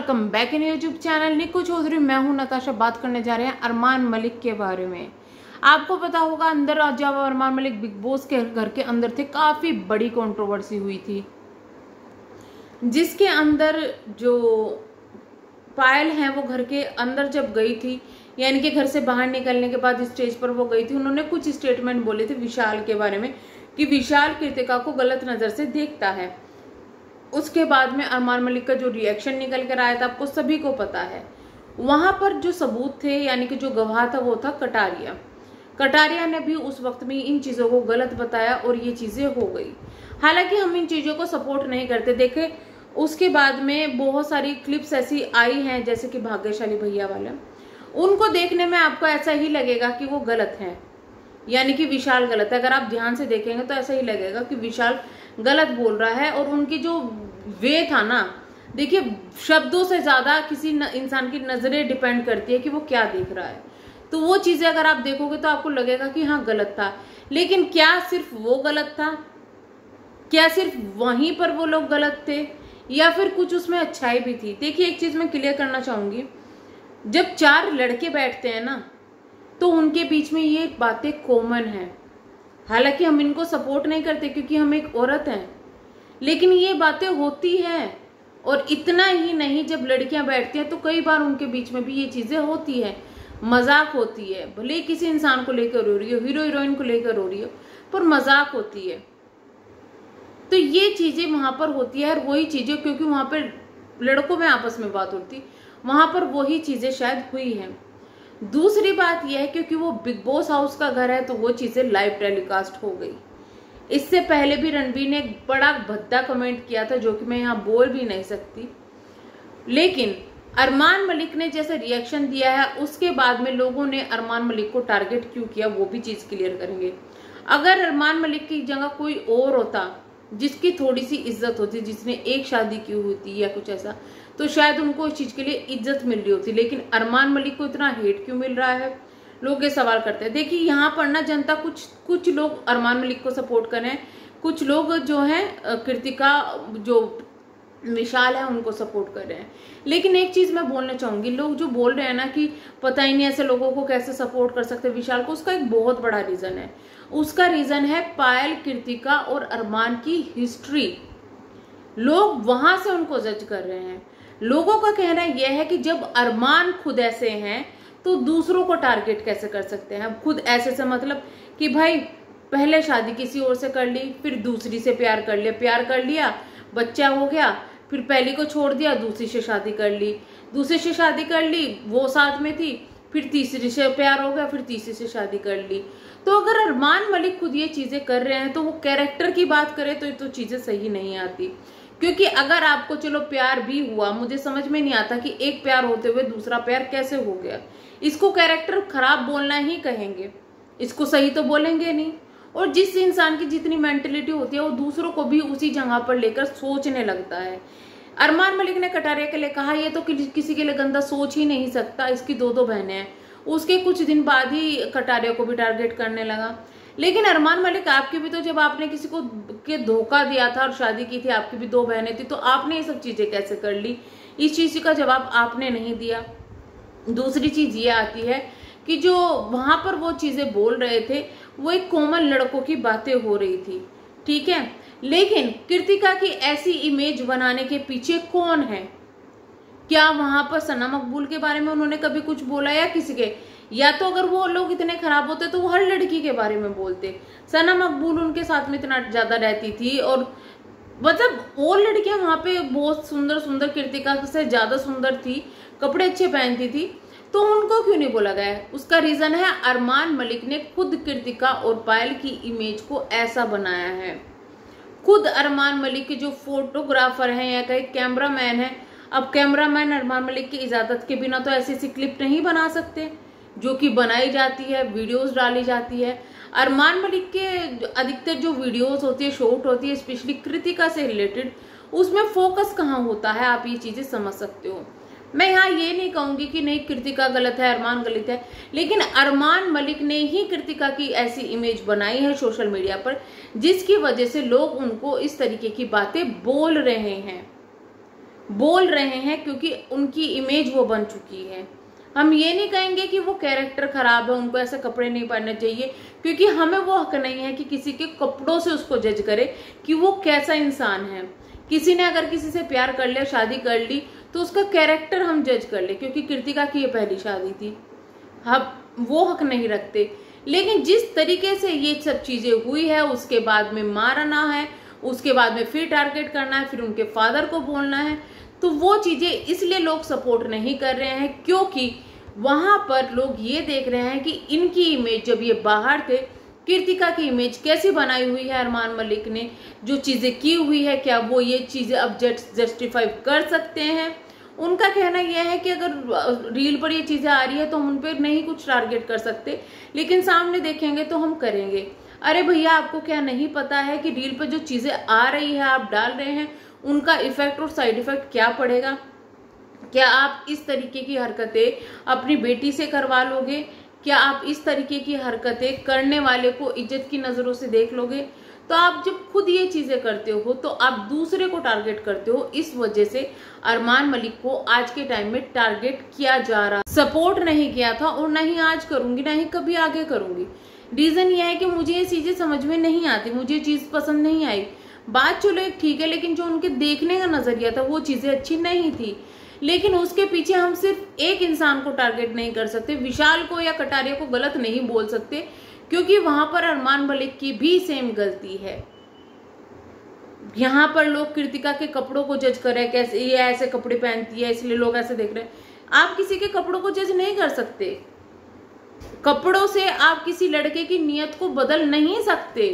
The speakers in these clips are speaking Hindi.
Welcome back in YouTube channel Nikku Chaudhary. मैं हूं नताशा। बात करने जा रहे हैं अरमान मलिक के बारे में। आपको पता होगा अंदर जब अरमान मलिक बिग बॉस के घर के अंदर थे, काफी बड़ी कंट्रोवर्सी हुई थी, जिसके अंदर जो पायल है वो घर के अंदर जब गई थी, यानी कि घर से बाहर निकलने के बाद स्टेज पर वो गई थी, उन्होंने कुछ स्टेटमेंट बोले थे विशाल के बारे में कि विशाल कृतिका को गलत नजर से देखता है। उसके बाद में अरमान मलिक का जो रिएक्शन निकल कर आया था आपको सभी को पता है। वहां पर जो सबूत थे यानी कि जो गवाह था वो था कटारिया। कटारिया ने भी उस वक्त में इन चीजों को गलत बताया और ये चीजें हो गई। हालांकि हम इन चीजों को सपोर्ट नहीं करते। देखे उसके बाद में बहुत सारी क्लिप्स ऐसी आई हैं जैसे कि भाग्यशाली भैया वाला, उनको देखने में आपको ऐसा ही लगेगा कि वो गलत है, यानी कि विशाल गलत है। अगर आप ध्यान से देखेंगे तो ऐसा ही लगेगा कि विशाल गलत बोल रहा है। और उनकी जो वे था ना, देखिए शब्दों से ज्यादा किसी इंसान की नजरें डिपेंड करती है कि वो क्या देख रहा है। तो वो चीजें अगर आप देखोगे तो आपको लगेगा कि हाँ गलत था। लेकिन क्या सिर्फ वो गलत था? क्या सिर्फ वहीं पर वो लोग गलत थे या फिर कुछ उसमें अच्छाई भी थी? देखिए एक चीज मैं क्लियर करना चाहूंगी, जब चार लड़के बैठते हैं ना तो उनके बीच में ये बातें कॉमन है। हालांकि हम इनको सपोर्ट नहीं करते क्योंकि हम एक औरत हैं, लेकिन ये बातें होती हैं। और इतना ही नहीं, जब लड़कियां बैठती हैं तो कई बार उनके बीच में भी ये चीजें होती है, मजाक होती है। भले किसी इंसान को लेकर हो रही हो, हीरो हीरोइन को लेकर हो रही हो, पर मजाक होती है। तो ये चीजें वहां पर होती है और वही चीजें, क्योंकि वहां पर लड़कों में आपस में बात होती, वहां पर वही चीजें शायद हुई हैं। दूसरी बात यह है क्योंकि वो बिग बॉस हाउस का घर है तो वो चीजें लाइव टेलीकास्ट हो गई। इससे पहले भी रणबीर ने एक बड़ा भद्दा कमेंट किया था जो कि मैं यहाँ बोल भी नहीं सकती, लेकिन अरमान मलिक ने जैसे रिएक्शन दिया है उसके बाद में लोगों ने अरमान मलिक को टारगेट क्यों किया वो भी चीज क्लियर करेंगे। अगर अरमान मलिक की जगह कोई और होता जिसकी थोड़ी सी इज्जत होती, जिसने एक शादी की होती या कुछ ऐसा, तो शायद उनको इस चीज के लिए इज्जत मिल रही होती। लेकिन अरमान मलिक को इतना हेट क्यों मिल रहा है, लोग ये सवाल करते हैं। देखिए यहाँ पर ना जनता कुछ लोग अरमान मलिक को सपोर्ट कर रहे हैं, कुछ लोग जो है कृतिका जो विशाल है उनको सपोर्ट कर रहे हैं। लेकिन एक चीज मैं बोलना चाहूंगी, लोग जो बोल रहे हैं ना कि पता ही नहीं ऐसे लोगों को कैसे सपोर्ट कर सकते विशाल को, उसका एक बहुत बड़ा रीजन है। उसका रीजन है पायल, कृतिका और अरमान की हिस्ट्री। लोग वहां से उनको जज कर रहे हैं। लोगों का कहना यह है कि जब अरमान खुद ऐसे हैं तो दूसरों को टारगेट कैसे कर सकते हैं। खुद ऐसे से मतलब कि भाई पहले शादी किसी और से कर ली, फिर दूसरी से प्यार कर लिया, बच्चा हो गया, फिर पहली को छोड़ दिया, दूसरी से शादी कर ली, वो साथ में थी, फिर तीसरी से प्यार हो गया, फिर तीसरी से शादी कर ली। तो अगर अरमान मलिक खुद ये चीजें कर रहे हैं तो वो कैरेक्टर की बात करें तो चीजें सही नहीं आती। क्योंकि अगर आपको चलो प्यार भी हुआ, मुझे समझ में नहीं आता कि एक प्यार होते हुए दूसरा प्यार कैसे हो गया। इसको कैरेक्टर खराब बोलना ही कहेंगे, इसको सही तो बोलेंगे नहीं। और जिस इंसान की जितनी मेंटेलिटी होती है वो दूसरों को भी उसी जगह पर लेकर सोचने लगता है। अरमान मलिक ने कटारिया के लिए कहा ये तो किसी के लिए गंदा सोच ही नहीं सकता, इसकी दो बहनें हैं। उसके कुछ दिन बाद ही कटारिया को भी टारगेट करने लगा। लेकिन अरमान मलिक आपकी भी तो, जब आपने किसी को के धोखा दिया था और शादी की थी, आपकी भी 2 बहनें थी, तो आपने ये सब चीजें कैसे कर ली? इस चीज का जवाब आपने नहीं दिया। दूसरी चीज ये आती है कि जो वहां पर वो चीजें बोल रहे थे वो एक कॉमन लड़कों की बातें हो रही थी, ठीक है। लेकिन कृतिका की ऐसी इमेज बनाने के पीछे कौन है? क्या वहां पर सना मकबूल के बारे में उन्होंने कभी कुछ बोला या किसी के? या तो अगर वो लोग इतने खराब होते तो वो हर लड़की के बारे में बोलते। सना मकबूल उनके साथ में इतना ज्यादा रहती थी और मतलब और लड़कियां वहां पे बहुत सुंदर कृतिका से ज्यादा सुंदर थी, कपड़े अच्छे पहनती थी, तो उनको क्यों नहीं बोला गया? उसका रीजन है अरमान मलिक ने खुद कृतिका और पायल की इमेज को ऐसा बनाया है। खुद अरमान मलिक के जो फोटोग्राफर हैं या कहीं कैमरामैन है, अब कैमरामैन अरमान मलिक की इजाजत के बिना तो ऐसी क्लिप नहीं बना सकते जो कि बनाई जाती है, वीडियोस डाली जाती है। अरमान मलिक के अधिकतर जो वीडियोस होती है, शॉर्ट होती है, स्पेशली कृतिका से रिलेटेड, उसमें फोकस कहाँ होता है, आप ये चीजें समझ सकते हो। मैं यहाँ ये नहीं कहूंगी कि नहीं कृतिका गलत है, अरमान गलत है, लेकिन अरमान मलिक ने ही कृतिका की ऐसी इमेज बनाई है सोशल मीडिया पर जिसकी वजह से लोग उनको इस तरीके की बातें बोल रहे हैं। बोल रहे हैं क्योंकि उनकी इमेज वो बन चुकी है। हम ये नहीं कहेंगे कि वो कैरेक्टर खराब है, उनको ऐसे कपड़े नहीं पहनने चाहिए, क्योंकि हमें वो हक नहीं है कि किसी के कपड़ों से उसको जज करे कि वो कैसा इंसान है। किसी ने अगर किसी से प्यार कर लिया, शादी कर ली, तो उसका कैरेक्टर हम जज कर ले, क्योंकि कृतिका की ये पहली शादी थी, हम वो हक नहीं रखते। लेकिन जिस तरीके से ये सब चीजें हुई है, उसके बाद में मारना है, उसके बाद में फिर टारगेट करना है, फिर उनके फादर को बोलना है, तो वो चीजें इसलिए लोग सपोर्ट नहीं कर रहे हैं क्योंकि वहां पर लोग ये देख रहे हैं कि इनकी इमेज जब ये बाहर थे, कृतिका की इमेज कैसी बनाई हुई है अरमान मलिक ने, जो चीजें की हुई है, क्या वो ये चीजें अब जस्टिफाई कर सकते हैं। उनका कहना यह है कि अगर रील पर ये चीजें आ रही है तो हम उन पर नहीं कुछ टारगेट कर सकते, लेकिन सामने देखेंगे तो हम करेंगे। अरे भैया, आपको क्या नहीं पता है कि रील पर जो चीजें आ रही है, आप डाल रहे हैं, उनका इफेक्ट और साइड इफेक्ट क्या पड़ेगा? क्या आप इस तरीके की हरकतें अपनी बेटी से करवा लोगे? क्या आप इस तरीके की हरकतें करने वाले को इज्जत की नजरों से देख लोगे? तो आप जब खुद ये चीजें करते हो तो आप दूसरे को टारगेट करते हो। इस वजह से अरमान मलिक को आज के टाइम में टारगेट किया जा रहा, सपोर्ट नहीं किया था और ना ही आज करूंगी, ना ही कभी आगे करूंगी। रीजन ये है कि मुझे ये चीजें समझ में नहीं आती, मुझे ये चीज पसंद नहीं आई। बात चलो एक ठीक है, लेकिन जो उनके देखने का नजरिया था वो चीजें अच्छी नहीं थी। लेकिन उसके पीछे हम सिर्फ एक इंसान को टारगेट नहीं कर सकते, विशाल को या कटारिया को गलत नहीं बोल सकते, क्योंकि वहां पर अरमान मलिक की भी सेम गलती है। यहाँ पर लोग कृतिका के कपड़ों को जज कर रहे हैं, कैसे ये ऐसे कपड़े पहनती है इसलिए लोग ऐसे देख रहे हैं। आप किसी के कपड़ों को जज नहीं कर सकते, कपड़ों से आप किसी लड़के की नीयत को बदल नहीं सकते।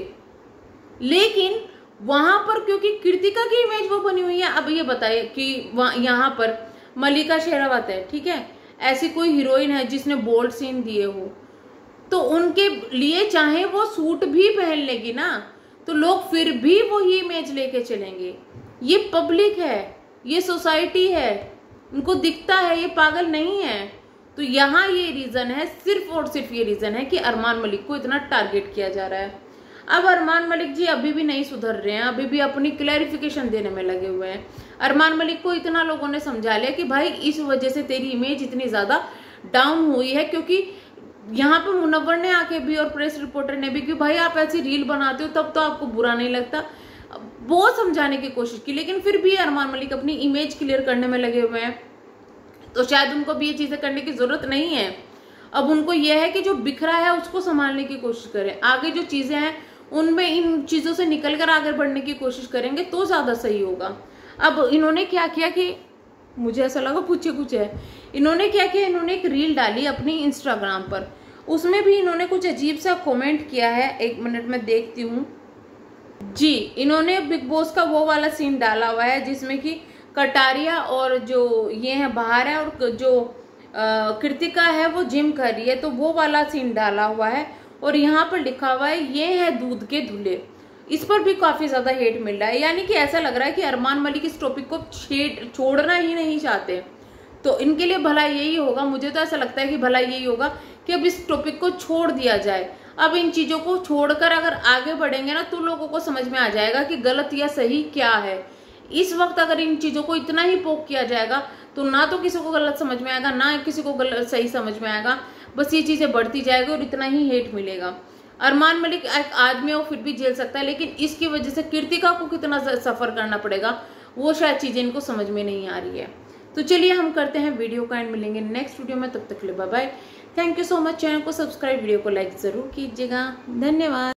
लेकिन वहां पर क्योंकि कृतिका की इमेज वो बनी हुई है, अब ये बताइए कि यहाँ पर मलिका शेरावत है, ठीक है, ऐसी कोई हीरोइन है जिसने बोल्ड सीन दिए हो, तो उनके लिए चाहे वो सूट भी पहन लेगी ना, तो लोग फिर भी वही इमेज लेके चलेंगे। ये पब्लिक है, ये सोसाइटी है, उनको दिखता है, ये पागल नहीं है। तो यहाँ ये रीजन है, सिर्फ और सिर्फ ये रीजन है कि अरमान मलिक को इतना टारगेट किया जा रहा है। अब अरमान मलिक जी अभी भी नहीं सुधर रहे हैं, अभी भी अपनी क्लैरिफिकेशन देने में लगे हुए हैं। अरमान मलिक को इतना लोगों ने समझा लिया कि भाई इस वजह से तेरी इमेज इतनी ज्यादा डाउन हुई है, क्योंकि यहाँ पे मुनव्वर ने आके भी और प्रेस रिपोर्टर ने भी कि भाई आप ऐसी रील बनाते हो तब तो आपको बुरा नहीं लगता, बहुत समझाने की कोशिश की, लेकिन फिर भी अरमान मलिक अपनी इमेज क्लियर करने में लगे हुए हैं। तो शायद उनको भी ये चीजें करने की जरूरत नहीं है। अब उनको यह है कि जो बिखरा है उसको संभालने की कोशिश करें, आगे जो चीजें हैं उनमें इन चीजों से निकलकर आगे बढ़ने की कोशिश करेंगे तो ज्यादा सही होगा। अब इन्होंने क्या किया कि मुझे ऐसा लगा कुछ है, इन्होंने क्या किया, इन्होंने एक रील डाली अपनी इंस्टाग्राम पर, उसमें भी इन्होंने कुछ अजीब सा कमेंट किया है। 1 मिनट में देखती हूँ जी। इन्होंने बिग बॉस का वो वाला सीन डाला हुआ है जिसमें कि कटारिया और जो ये है बाहर है और जो कृतिका है वो जिम कर रही है, तो वो वाला सीन डाला हुआ है और यहाँ पर लिखा हुआ है ये है दूध के धुले। इस पर भी काफी ज्यादा हेट मिल रहा है, यानी कि ऐसा लग रहा है कि अरमान मलिक इस टॉपिक को छोड़ना ही नहीं चाहते। तो इनके लिए भला यही होगा, मुझे तो ऐसा लगता है कि भला यही होगा कि अब इस टॉपिक को छोड़ दिया जाए। अब इन चीजों को छोड़कर अगर आगे बढ़ेंगे ना तो लोगों को समझ में आ जाएगा कि गलत या सही क्या है। इस वक्त अगर इन चीजों को इतना ही पोक किया जाएगा तो ना तो किसी को गलत समझ में आएगा, ना किसी को गलत सही समझ में आएगा, बस ये चीजें बढ़ती जाएगी और इतना ही हेट मिलेगा। अरमान मलिक एक आदमी है, वो फिर भी झेल सकता है, लेकिन इसकी वजह से कृतिका को कितना सफर करना पड़ेगा वो शायद चीजें इनको समझ में नहीं आ रही है। तो चलिए हम करते हैं वीडियो का एंड, मिलेंगे नेक्स्ट वीडियो में, तब तक के लिए bye bye. Thank you so much. Channel को सब्सक्राइब, वीडियो को लाइक जरूर कीजिएगा। धन्यवाद।